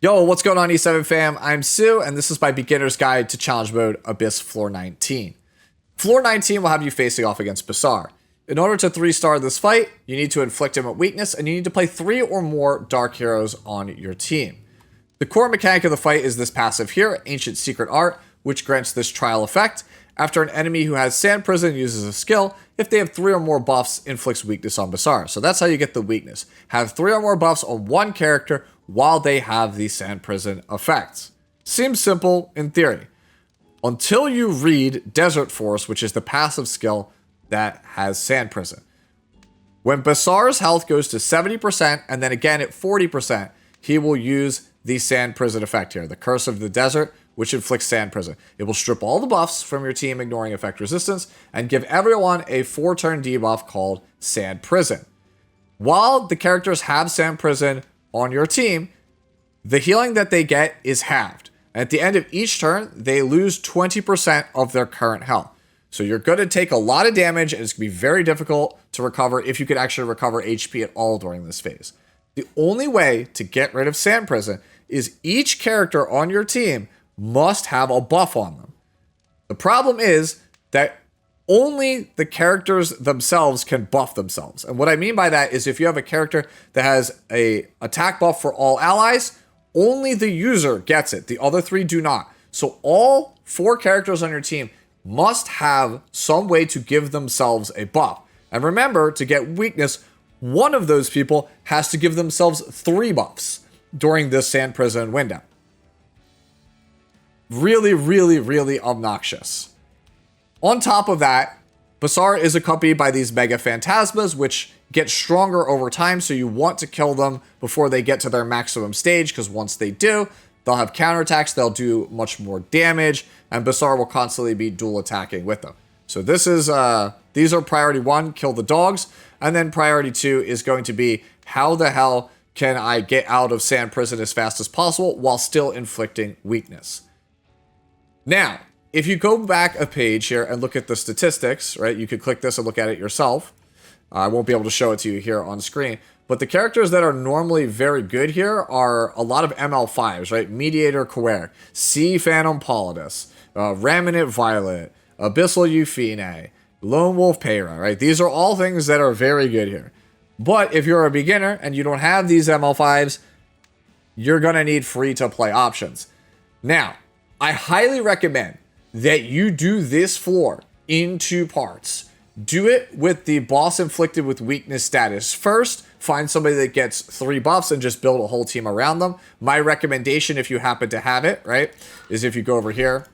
Yo, what's going on, E7 fam? I'm Sue, and this is my beginner's guide to challenge mode Abyss Floor 19. Floor 19 will have you facing off against Bassar. In order to 3-star this fight, you need to inflict him a weakness, and you need to play 3 or more dark heroes on your team. The core mechanic of the fight is this passive here, Ancient Secret Art, which grants this trial effect. After an enemy who has Sand Prison uses a skill, if they have 3 or more buffs, inflicts weakness on Bassar. So that's how you get the weakness. Have 3 or more buffs on one character while they have the Sand Prison effect. Seems simple in theory. Until you read Desert Force, which is the passive skill that has Sand Prison. When Bassar's health goes to 70% and then again at 40%, he will use the Sand Prison effect here, the Curse of the Desert, which inflicts Sand Prison. It will strip all the buffs from your team, ignoring effect resistance, and give everyone a 4-turn debuff called Sand Prison. While the characters have Sand Prison on your team, the healing that they get is halved. At the end of each turn, they lose 20% of their current health. So you're going to take a lot of damage, and it's going to be very difficult to recover if you could actually recover HP at all during this phase. The only way to get rid of Sand Prison is each character on your team must have a buff on them. The problem is that only the characters themselves can buff themselves. And what I mean by that is if you have a character that has a attack buff for all allies, only the user gets it. The other 3 do not. So all 4 characters on your team must have some way to give themselves a buff. And remember, to get weakness, one of those people has to give themselves 3 buffs during this Sand Prison window. Really, really, really obnoxious. On top of that, Bassar is accompanied by these Mega Phantasmas, which get stronger over time, so you want to kill them before they get to their maximum stage, because once they do, they'll have counterattacks, they'll do much more damage, and Bassar will constantly be dual attacking with them. So this is, these are priority 1, kill the dogs, and then priority 2 is going to be, how the hell can I get out of Sand Prison as fast as possible while still inflicting weakness? Now, if you go back a page here and look at the statistics, right, you could click this and look at it yourself. I won't be able to show it to you here on screen, but the characters that are normally very good here are a lot of ML5s, right? Mediator Quer, Sea Phantom Politis, Raminant Violet, Abyssal Euphine, Lone Wolf Peyra, right? These are all things that are very good here. But if you're a beginner and you don't have these ML5s, you're going to need free-to-play options. Now, I highly recommend that you do this floor in 2 parts. Do it with the boss inflicted with weakness status first. Find somebody that gets 3 buffs and just build a whole team around them. My recommendation, if you happen to have it, right, is if you go over here.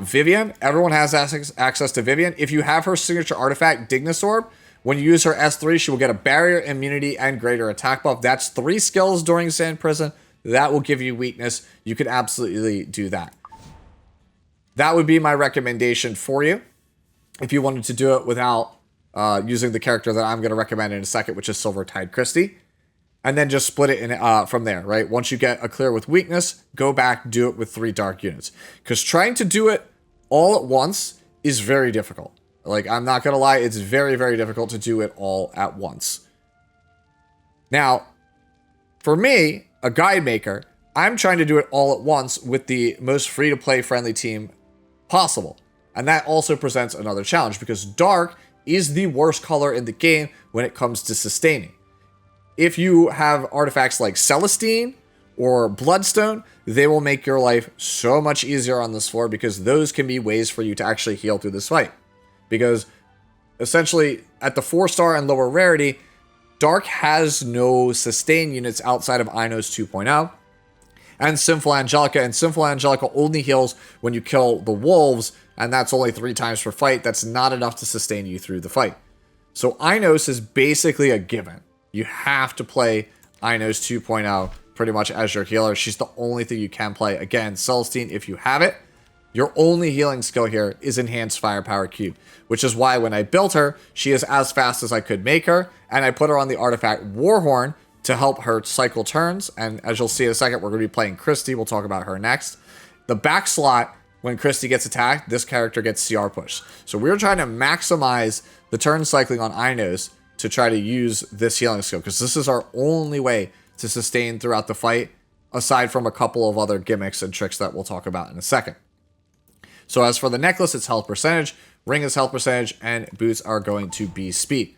Vivian, everyone has access to Vivian. If you have her signature artifact, Dignisorb, when you use her S3, she will get a barrier, immunity, and greater attack buff. That's 3 skills during Sand Prison. That will give you weakness. You could absolutely do that. That would be my recommendation for you if you wanted to do it without using the character that I'm going to recommend in a second, which is Silvertide Christie. And then just split it in from there, right? Once you get a clear with weakness, go back, do it with 3 dark units. Because trying to do it all at once is very difficult. Like, I'm not going to lie, it's very, very difficult to do it all at once. Now, for me, a guide maker, I'm trying to do it all at once with the most free-to-play friendly team possible. And that also presents another challenge, because dark is the worst color in the game when it comes to sustaining. If you have artifacts like Celestine or Bloodstone, they will make your life so much easier on this floor, because those can be ways for you to actually heal through this fight. Because essentially, at the 4-star and lower rarity, Dark has no sustain units outside of Inos 2.0 and Sinful Angelica. And Sinful Angelica only heals when you kill the wolves, and that's only 3 times per fight. That's not enough to sustain you through the fight. So Inos is basically a given. You have to play Inos 2.0 pretty much as your healer. She's the only thing you can play. Again, Celestine, if you have it, your only healing skill here is Enhanced Firepower Cube, which is why when I built her, she is as fast as I could make her, and I put her on the artifact Warhorn to help her cycle turns. And as you'll see in a second, we're going to be playing Christie. We'll talk about her next. The back slot, when Christie gets attacked, this character gets CR push. So we're trying to maximize the turn cycling on Inos to try to use this healing skill, because this is our only way to sustain throughout the fight aside from a couple of other gimmicks and tricks that we'll talk about in a second. So as for the necklace, it's health percentage, ring is health percentage, and boots are going to be speed.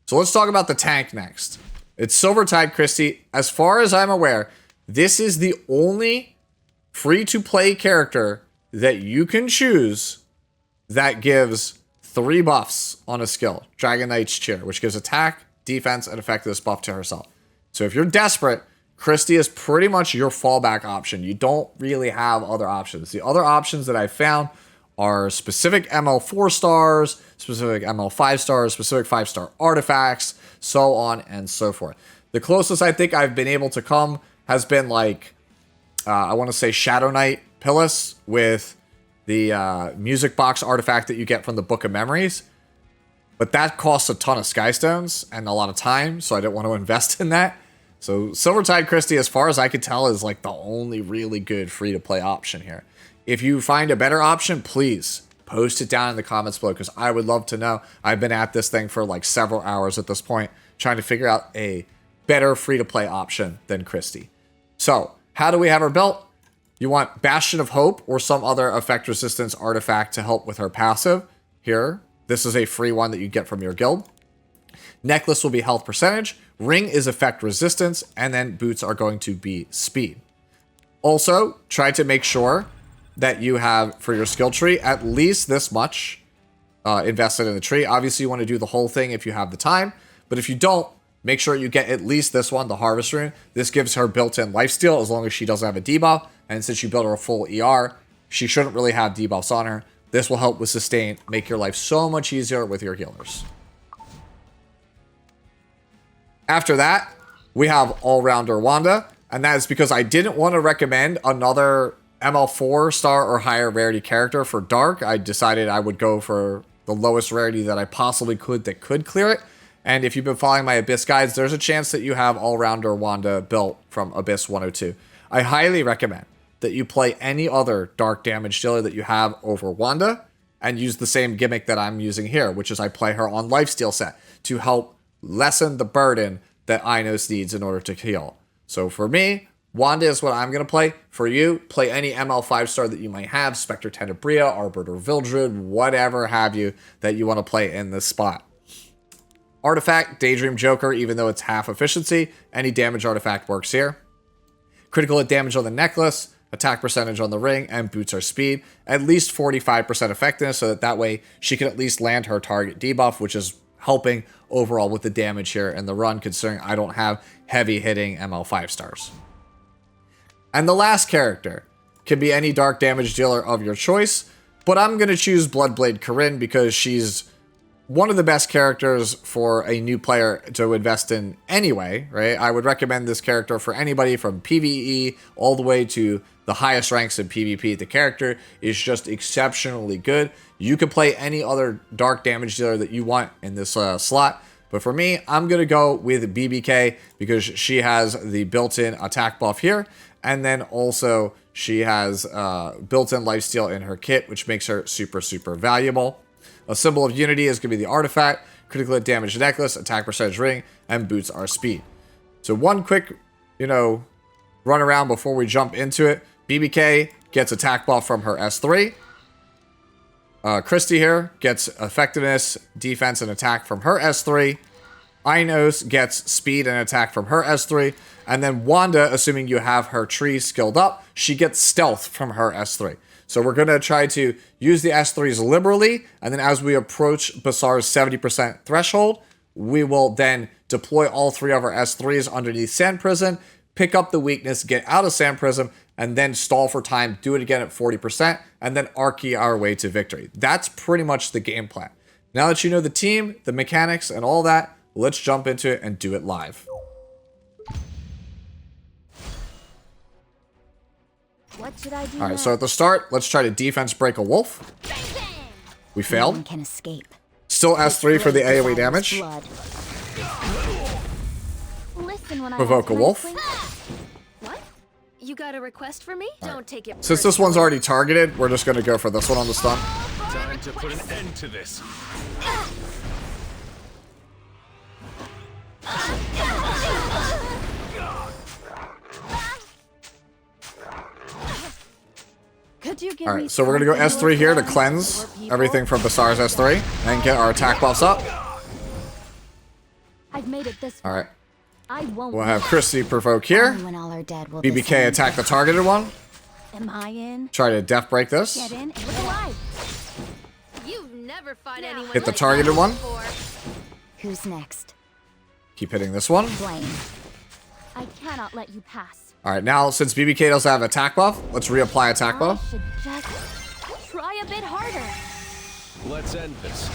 So let's talk about the tank next. It's Silvertide Christie. As far as I'm aware, this is the only free-to-play character that you can choose that gives 3 buffs on a skill. Dragon Knight's Cheer, which gives attack, defense, and effectiveness buff to herself. So if you're desperate, Christie is pretty much your fallback option. You don't really have other options. The other options that I found are specific ML 4 stars, specific ML 5 stars, specific 5-star artifacts, so on and so forth. The closest I think I've been able to come has been like, I want to say Shadow Knight Pillis with the music box artifact that you get from the Book of Memories. But that costs a ton of Skystones and a lot of time, so I didn't want to invest in that. So Silvertide Christie, as far as I could tell, is like the only really good free-to-play option here. If you find a better option, please post it down in the comments below, because I would love to know. I've been at this thing for like several hours at this point, trying to figure out a better free-to-play option than Christie. So, how do we have her built? You want Bastion of Hope or some other effect resistance artifact to help with her passive. Here, this is a free one that you get from your guild. Necklace will be health percentage, ring is effect resistance, and then boots are going to be speed. Also, try to make sure that you have, for your skill tree, at least this much invested in the tree. Obviously, you want to do the whole thing if you have the time, but if you don't, make sure you get at least this one, the Harvest Rune. This gives her built-in lifesteal as long as she doesn't have a debuff, and since you build her a full ER, she shouldn't really have debuffs on her. This will help with sustain, make your life so much easier with your healers. After that, we have All-Rounder Wanda, and that is because I didn't want to recommend another ML 4-star or higher rarity character for Dark. I decided I would go for the lowest rarity that I possibly could that could clear it. And if you've been following my Abyss guides, there's a chance that you have All-Rounder Wanda built from Abyss 102. I highly recommend that you play any other Dark damage dealer that you have over Wanda and use the same gimmick that I'm using here, which is I play her on Lifesteal set to help lessen the burden that Inos needs in order to heal. So for me, Wanda is what I'm going to play. For you, play any ML 5-star that you might have, Spectre Tenebria, Arbiter Vildred, whatever have you that you want to play in this spot. Artifact, Daydream Joker, even though it's half efficiency, any damage artifact works here. Critical hit damage on the necklace, attack percentage on the ring, and boots are speed. At least 45% effectiveness, so that way she can at least land her target debuff, which is helping overall with the damage here in the run, considering I don't have heavy hitting ML 5 stars. And the last character can be any dark damage dealer of your choice, but I'm going to choose Bloodblade Corinne because she's one of the best characters for a new player to invest in anyway, right? I would recommend this character for anybody from PvE all the way to the highest ranks in PvP. The character is just exceptionally good. You can play any other dark damage dealer that you want in this slot. But for me, I'm going to go with BBK because she has the built-in attack buff here. And then also she has built-in lifesteal in her kit, which makes her super, super valuable. A symbol of unity is going to be the artifact, critical hit damage necklace, attack percentage ring, and boots are speed. So one quick, run around before we jump into it. BBK gets attack buff from her S3. Christie here gets effectiveness, defense, and attack from her S3. Inos gets speed and attack from her S3. And then Wanda, assuming you have her tree skilled up, she gets stealth from her S3. So we're going to try to use the S3s liberally, and then as we approach Basar's 70% threshold, we will then deploy all 3 of our S3s underneath Sand Prison, pick up the weakness, get out of Sand Prison, and then stall for time, do it again at 40%, and then Archie our way to victory. That's pretty much the game plan. Now that you know the team, the mechanics, and all that, let's jump into it and do it live. What should I do? All right, so at the start, let's try to defense break a wolf. We failed. No one can escape. Still S3 for the AoE damage. Listen when Provoke a wolf. What? You got a request for me? Don't take it. Since this one's already targeted, we're just going to go for this one on the stun. Time to put an end to this. Could you give All me right, so we're gonna go something S3 here to useful? cleanse More people? everything from Basar's S3 and get our attack buffs up. I've made it this All far. right, I won't. we'll have Christy provoke here. Only when all are dead will this BBK end. attack the targeted one. Am I in? Try to death break this. Get in and look alive. You've never fought anyone Hit the like targeted me one. before. Who's next? Keep hitting this one. Blame. I cannot let you pass. All right, now since BBK doesn't have attack buff, let's reapply attack I buff. should just try a bit harder. Let's end this.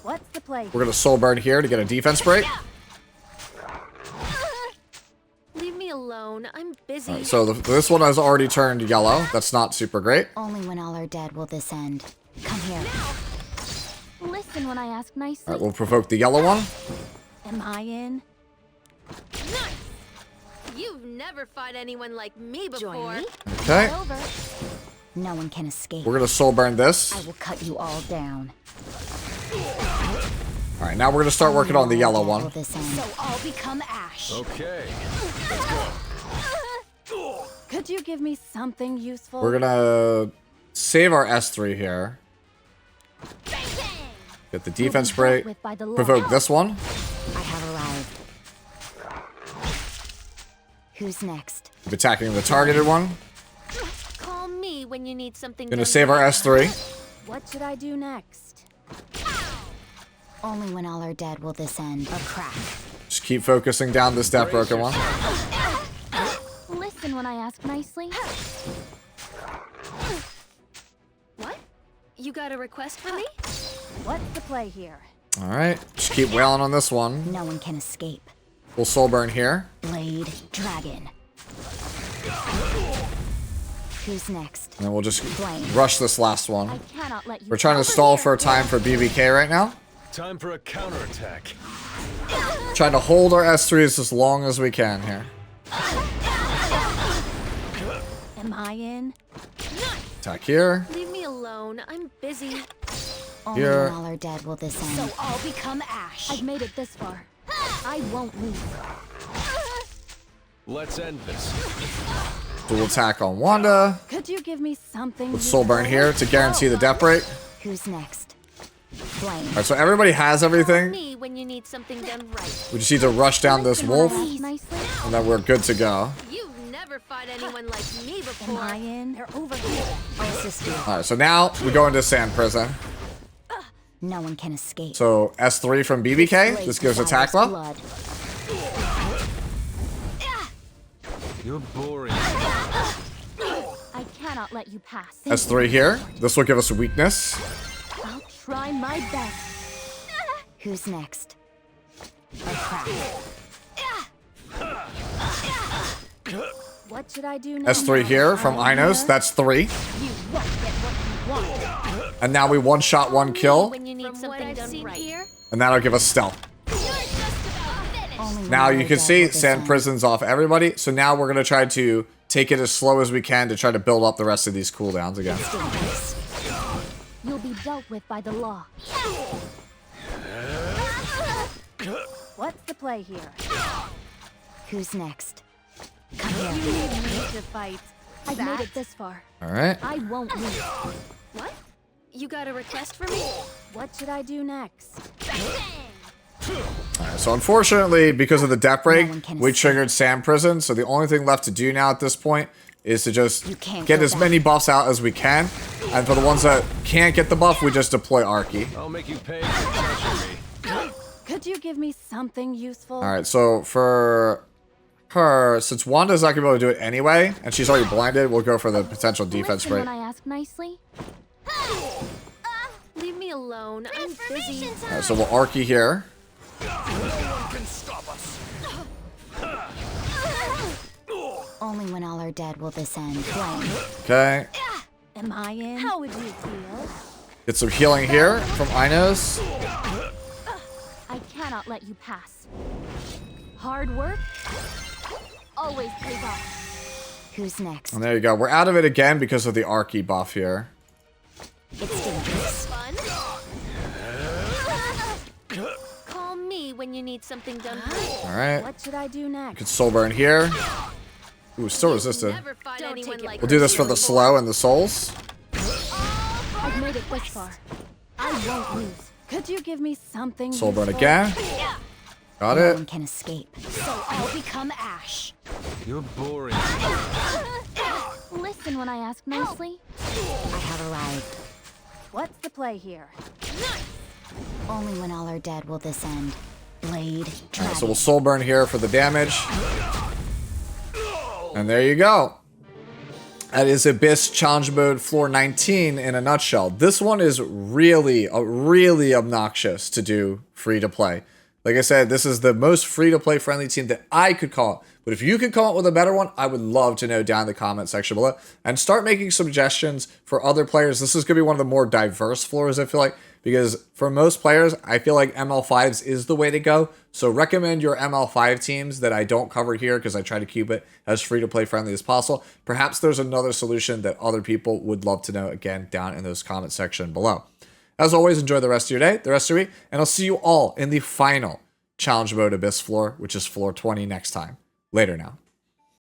What's the play? We're gonna soul burn here to get a defense break. Leave me alone. I'm busy. All right, so this one has already turned yellow. That's not super great. Only when all are dead will this end. Come here. Listen when I ask nicely. All right, we'll provoke the yellow one. Am I in? Nice. You've never fought anyone like me before. Okay, Over. No one can escape. we're gonna soul burn this. I will cut you all down. All right, now we're gonna start working on the yellow Will one. this end. So I'll become ash. Okay. Could you give me something useful? We're gonna save our S3 here. Get the defense break. With by the law. Provoke this one. I have arrived. Who's next? Keep attacking the targeted one. Call me when you need something Gonna done save our right. S3. What should I do next? Only when all are dead will this end. A crack. Just keep focusing down this death broken one. Listen when I ask nicely. What? You got a request for me? What's the play here? All right, just keep wailing on this one. No one can escape. We'll soul burn here. Blade dragon. Who's next? And then we'll just Blame. rush this last I one. cannot let you. We're trying to stall for time for BBK right now. Time for a counterattack. Trying to hold our S3s as long as we can here. Am I in? Attack here. Leave me alone. I'm busy. Only Here. when all are dead will this end. So I'll become ash. I've made it this far. I won't lose. Let's end this. Dual attack on Wanda. Could you give me something? With soul burn here to guarantee the death break. Who's next? Blame. All right, so everybody has Call everything. me when you need something done right. We just need to rush down this wolf, Nicely. and then we're good to go. You've never fought anyone like me Am before. I in? They're over here. I'll assist you. All right, so now we go into sand prison. No one can escape. So S3 from BBK. This gives attack buff. Blood. You're boring. I cannot let you pass. S3 here. This will give us weakness. I'll try my best. Who's next? A crack. What should I do now? S3 here from Inos. That's 3. You won't get what you want. And now we one-shot, one kill. When you need From what something I've done seen right. here, And that'll give us stealth. only Now when you all can are see dead will this sand end. prisons off everybody. So now we're going to try to take it as slow as we can to try to build up the rest of these cooldowns again. Dangerous. You'll be dealt with by the law. What's the play here? Who's next? Come here. You need me to fight. I've made it this far. All right. I won't lose. What? You got a request for me? What should I do next? All right. So unfortunately, because of the death break, No one can we escape. triggered sand prison. So the only thing left to do now at this point is to just You can't get go as back. many buffs out as we can. And for the ones that can't get the buff, we just deploy Arky. I'll make you pay for touching me. Could you give me something useful? All right. So for her, since Wanda's not going to be able to do it anyway, and she's already blinded, we'll go for the potential defense Listen break. when I ask nicely. Leave me alone. I'm busy. All right, so we'll Arky here. Only when all are dead will this end. Blame. Okay. Am I in? How would you feel? Get some healing here from Inos. I cannot let you pass. Hard work always pays off. Who's next? And there you go. We're out of it again because of the Arky buff here. It's dangerous. Fun? Call me when you need something done right. All right. What should I do next? Get soul burn here. Ooh, still resisted. Never find Don't anyone take it like We'll do this for the you. slow and the souls. I've made it this far. I won't lose. Could you give me something? Soul burn useful? again. Got No one it. can escape. So I'll become ash. You're boring. Listen when I ask nicely. I have arrived. What's the play here? Only when all are dead will this end. Blade, Alright, dragon. so we'll soul burn here for the damage. And there you go. That is Abyss Challenge Mode Floor 19 in a nutshell. This one is really obnoxious to do free to play. Like I said, this is the most free to play friendly team that I could call it. But if you could come up with a better one, I would love to know down in the comment section below. And start making suggestions for other players. This is going to be one of the more diverse floors, I feel like. Because for most players, I feel like ML5s is the way to go. So recommend your ML5 teams that I don't cover here because I try to keep it as free to play friendly as possible. Perhaps there's another solution that other people would love to know, again, down in those comment section below. As always, enjoy the rest of your day, the rest of your week, and I'll see you all in the final Challenge Mode Abyss floor, which is floor 20 next time. Later now.